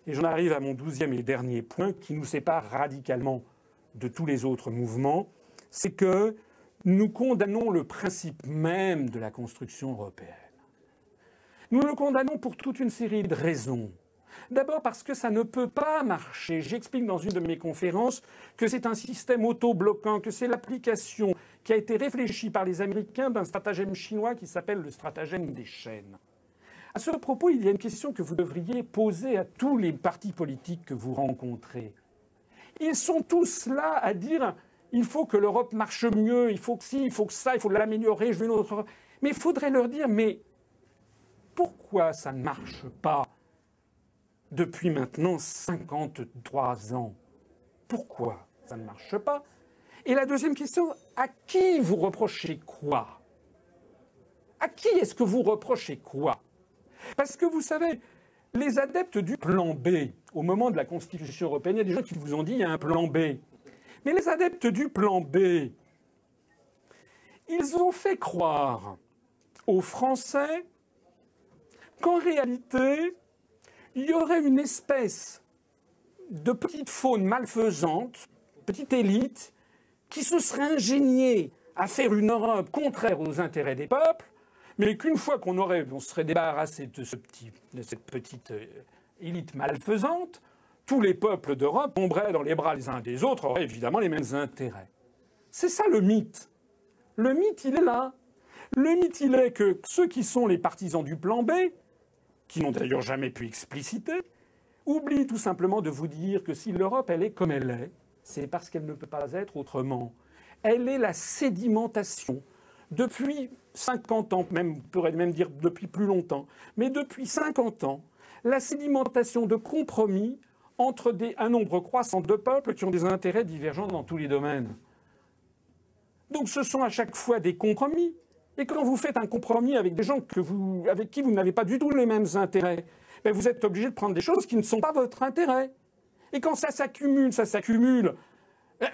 Et j'en arrive à mon 12e et dernier point qui nous sépare radicalement de tous les autres mouvements, c'est que nous condamnons le principe même de la construction européenne. Nous le condamnons pour toute une série de raisons. D'abord parce que ça ne peut pas marcher. J'explique dans une de mes conférences que c'est un système auto-bloquant, que c'est l'application qui a été réfléchie par les Américains d'un stratagème chinois qui s'appelle le stratagème des chaînes. À ce propos, il y a une question que vous devriez poser à tous les partis politiques que vous rencontrez. Ils sont tous là à dire il faut que l'Europe marche mieux, il faut que ci, il faut que ça, il faut l'améliorer, je veux une autre Europe. Mais il faudrait leur dire mais pourquoi ça ne marche pas depuis maintenant 53 ans? Pourquoi ça ne marche pas? Et la deuxième question, à qui vous reprochez quoi? À qui est-ce que vous reprochez quoi? Parce que vous savez, les adeptes du plan B, au moment de la Constitution européenne, il y a des gens qui vous ont dit il y a un plan B. Mais les adeptes du plan B, ils ont fait croire aux Français qu'en réalité, il y aurait une espèce de petite faune malfaisante, petite élite, qui se serait ingéniée à faire une Europe contraire aux intérêts des peuples, mais qu'une fois on se serait débarrassé de cette petite élite malfaisante, tous les peuples d'Europe tomberaient dans les bras les uns des autres, auraient évidemment les mêmes intérêts. C'est ça le mythe. Le mythe, il est là. Le mythe, il est que ceux qui sont les partisans du plan B, qui n'ont d'ailleurs jamais pu expliciter, oublient tout simplement de vous dire que si l'Europe, elle est comme elle est, c'est parce qu'elle ne peut pas être autrement. Elle est la sédimentation. Depuis 50 ans, même, on pourrait même dire depuis plus longtemps, mais depuis 50 ans, la sédimentation de compromis entre un nombre croissant de peuples qui ont des intérêts divergents dans tous les domaines. Donc ce sont à chaque fois des compromis. Et quand vous faites un compromis avec des gens avec qui vous n'avez pas du tout les mêmes intérêts, ben vous êtes obligé de prendre des choses qui ne sont pas votre intérêt. Et quand ça s'accumule,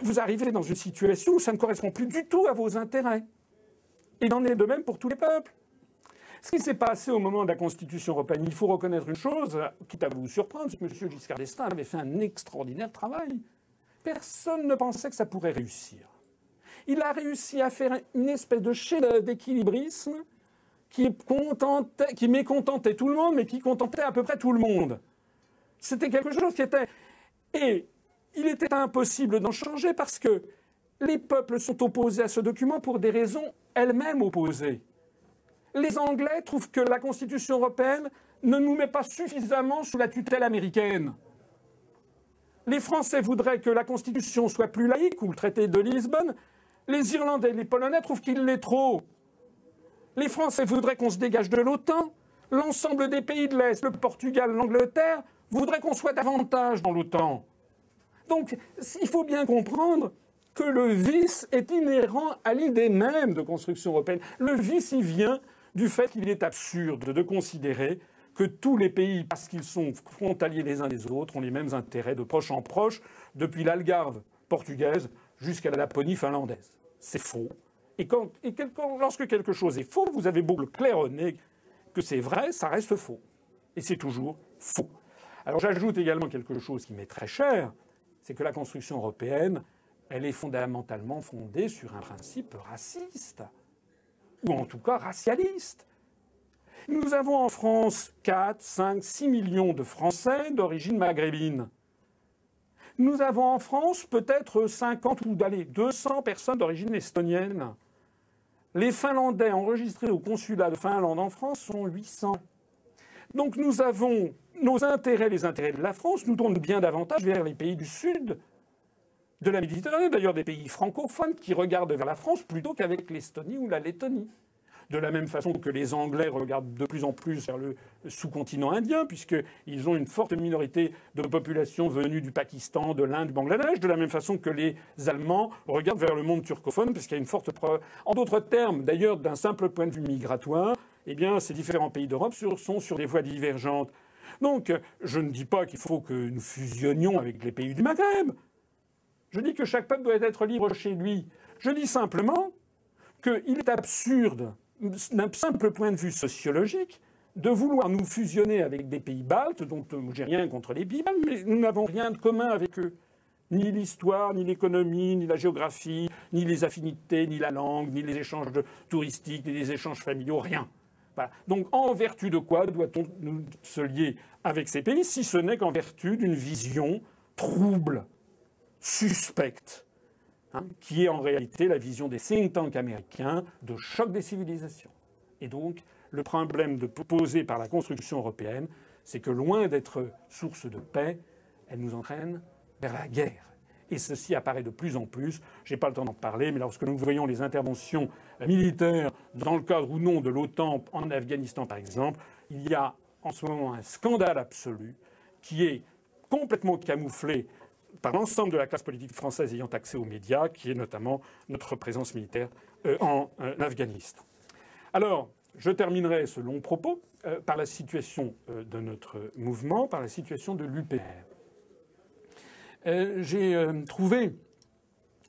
vous arrivez dans une situation où ça ne correspond plus du tout à vos intérêts. Et il en est de même pour tous les peuples. Ce qui s'est passé au moment de la Constitution européenne, il faut reconnaître une chose, quitte à vous surprendre, c'est que M. Giscard d'Estaing avait fait un extraordinaire travail. Personne ne pensait que ça pourrait réussir. Il a réussi à faire une espèce de chef-d'œuvre d'équilibrisme qui mécontentait tout le monde, mais qui contentait à peu près tout le monde. C'était quelque chose qui était... Et il était impossible d'en changer parce que les peuples sont opposés à ce document pour des raisons elles-mêmes opposées. Les Anglais trouvent que la Constitution européenne ne nous met pas suffisamment sous la tutelle américaine. Les Français voudraient que la Constitution soit plus laïque, ou le traité de Lisbonne. Les Irlandais et les Polonais trouvent qu'il l'est trop. Les Français voudraient qu'on se dégage de l'OTAN. L'ensemble des pays de l'Est, le Portugal, l'Angleterre, voudraient qu'on soit davantage dans l'OTAN. Donc, il faut bien comprendre que le vice est inhérent à l'idée même de construction européenne. Le vice, il vient du fait qu'il est absurde de considérer que tous les pays, parce qu'ils sont frontaliers les uns des autres, ont les mêmes intérêts de proche en proche, depuis l'Algarve portugaise jusqu'à la Laponie finlandaise. C'est faux. Et lorsque quelque chose est faux, vous avez beau le claironner que c'est vrai, ça reste faux. Et c'est toujours faux. Alors j'ajoute également quelque chose qui m'est très cher, c'est que la construction européenne, elle est fondamentalement fondée sur un principe raciste, ou en tout cas racialiste. Nous avons en France 4, 5, 6 millions de Français d'origine maghrébine. Nous avons en France peut-être 50 ou 200 personnes d'origine estonienne. Les Finlandais enregistrés au consulat de Finlande en France sont 800. Donc nous avons nos intérêts, les intérêts de la France, nous tournent bien davantage vers les pays du sud de la Méditerranée, d'ailleurs des pays francophones qui regardent vers la France plutôt qu'avec l'Estonie ou la Lettonie. De la même façon que les Anglais regardent de plus en plus vers le sous-continent indien, puisqu'ils ont une forte minorité de population venue du Pakistan, de l'Inde, du Bangladesh, de la même façon que les Allemands regardent vers le monde turcophone, puisqu'il y a une forte preuve. En d'autres termes, d'ailleurs, d'un simple point de vue migratoire, eh bien, ces différents pays d'Europe sont sur des voies divergentes. Donc, je ne dis pas qu'il faut que nous fusionnions avec les pays du Maghreb. Je dis que chaque peuple doit être libre chez lui. Je dis simplement qu'il est absurde, d'un simple point de vue sociologique, de vouloir nous fusionner avec des pays baltes, dont j'ai rien contre les pays baltes, mais nous n'avons rien de commun avec eux. Ni l'histoire, ni l'économie, ni la géographie, ni les affinités, ni la langue, ni les échanges touristiques, ni les échanges familiaux, rien. Voilà. Donc, en vertu de quoi doit-on nous se lier avec ces pays, si ce n'est qu'en vertu d'une vision trouble, suspecte, qui est en réalité la vision des think tanks américains de choc des civilisations. Et donc, le problème posé par la construction européenne, c'est que loin d'être source de paix, elle nous entraîne vers la guerre. Et ceci apparaît de plus en plus. Je n'ai pas le temps d'en parler, mais lorsque nous voyons les interventions militaires dans le cadre ou non de l'OTAN en Afghanistan, par exemple, il y a en ce moment un scandale absolu qui est complètement camouflé par l'ensemble de la classe politique française ayant accès aux médias, qui est notamment notre présence militaire en Afghanistan. Alors, je terminerai ce long propos par la situation de notre mouvement, par la situation de l'UPR. J'ai trouvé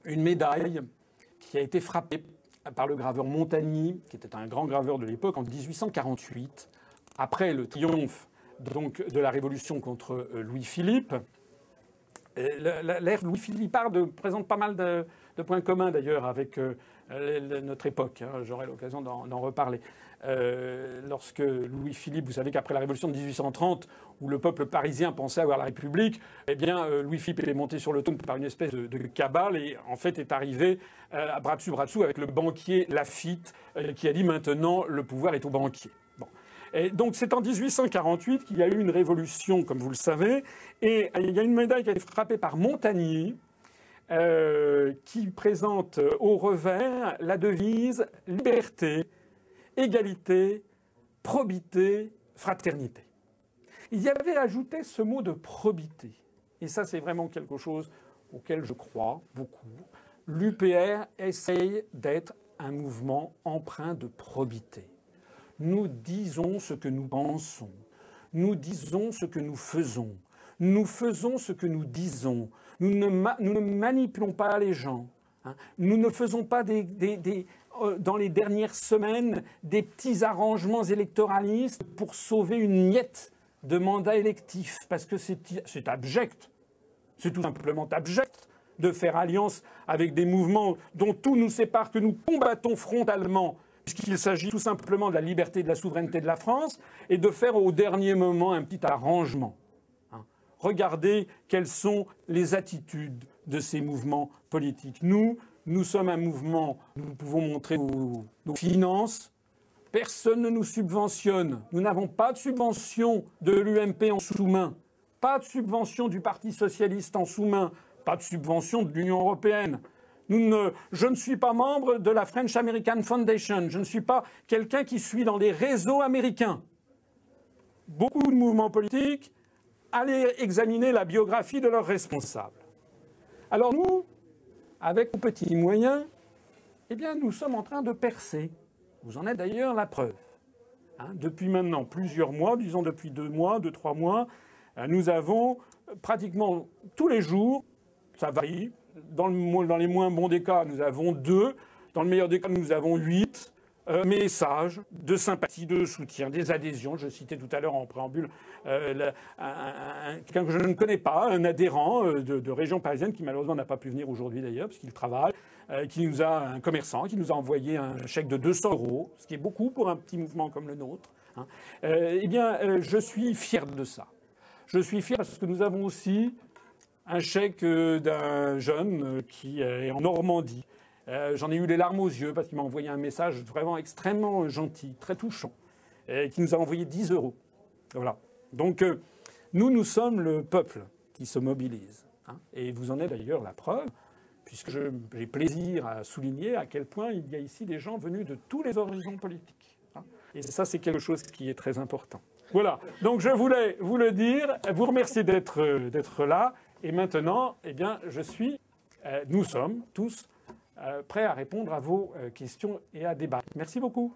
une médaille qui a été frappée par le graveur Montagny, qui était un grand graveur de l'époque, en 1848, après le triomphe donc, de la Révolution contre Louis-Philippe. L'ère Louis-Philippard présente pas mal de points communs d'ailleurs avec notre époque. J'aurai l'occasion d'en reparler. Lorsque Louis-Philippe, vous savez qu'après la Révolution de 1830, où le peuple parisien pensait avoir la République, eh bien Louis-Philippe est monté sur le trône par une espèce de cabale et en fait est arrivé à bras dessus avec le banquier Laffitte qui a dit maintenant le pouvoir est aux banquiers. Bon. Et donc c'est en 1848 qu'il y a eu une révolution, comme vous le savez, et il y a une médaille qui a été frappée par Montagny, qui présente au revers la devise « Liberté, égalité, probité, fraternité ». Il y avait ajouté ce mot de probité. Et ça, c'est vraiment quelque chose auquel je crois beaucoup. L'UPR essaye d'être un mouvement empreint de probité. Nous disons ce que nous pensons. Nous disons ce que nous faisons. Nous faisons ce que nous disons. Nous ne manipulons pas les gens. Nous ne faisons pas dans les dernières semaines des petits arrangements électoralistes pour sauver une miette de mandat électif. Parce que c'est abject. C'est tout simplement abject de faire alliance avec des mouvements dont tout nous sépare, que nous combattons frontalement, puisqu'il s'agit tout simplement de la liberté et de la souveraineté de la France, et de faire au dernier moment un petit arrangement. Regardez quelles sont les attitudes de ces mouvements politiques. Nous sommes un mouvement, nous pouvons montrer nos finances. Personne ne nous subventionne. Nous n'avons pas de subvention de l'UMP en sous-main, pas de subvention du Parti socialiste en sous-main, pas de subvention de l'Union européenne. Je ne suis pas membre de la French American Foundation. Je ne suis pas quelqu'un qui suit dans les réseaux américains. Beaucoup de mouvements politiques, allez examiner la biographie de leurs responsables. Alors nous, avec nos petits moyens, eh bien, nous sommes en train de percer. Vous en êtes d'ailleurs la preuve. Depuis maintenant plusieurs mois, disons depuis 2 mois, 2-3 mois, nous avons pratiquement tous les jours, ça varie, dans les moins bons des cas, nous avons 2, dans le meilleur des cas, nous avons 8 messages de sympathie, de soutien, des adhésions. Je citais tout à l'heure en préambule quelqu'un que je ne connais pas, un adhérent de région parisienne qui malheureusement n'a pas pu venir aujourd'hui d'ailleurs, parce qu'il travaille, un commerçant qui nous a envoyé un chèque de 200 €, ce qui est beaucoup pour un petit mouvement comme le nôtre. Eh bien, je suis fier de ça. Je suis fier parce que nous avons aussi un chèque d'un jeune qui est en Normandie. J'en ai eu les larmes aux yeux parce qu'il m'a envoyé un message vraiment extrêmement gentil, très touchant, qui nous a envoyé 10 €. Voilà. Donc, nous sommes le peuple qui se mobilise. Et vous en êtes d'ailleurs la preuve, puisque j'ai plaisir à souligner à quel point il y a ici des gens venus de tous les horizons politiques. Et ça, c'est quelque chose qui est très important. Voilà. Donc, je voulais vous le dire, vous remercier d'être là. Et maintenant, eh bien, nous sommes tous prêts à répondre à vos questions et à débattre. Merci beaucoup.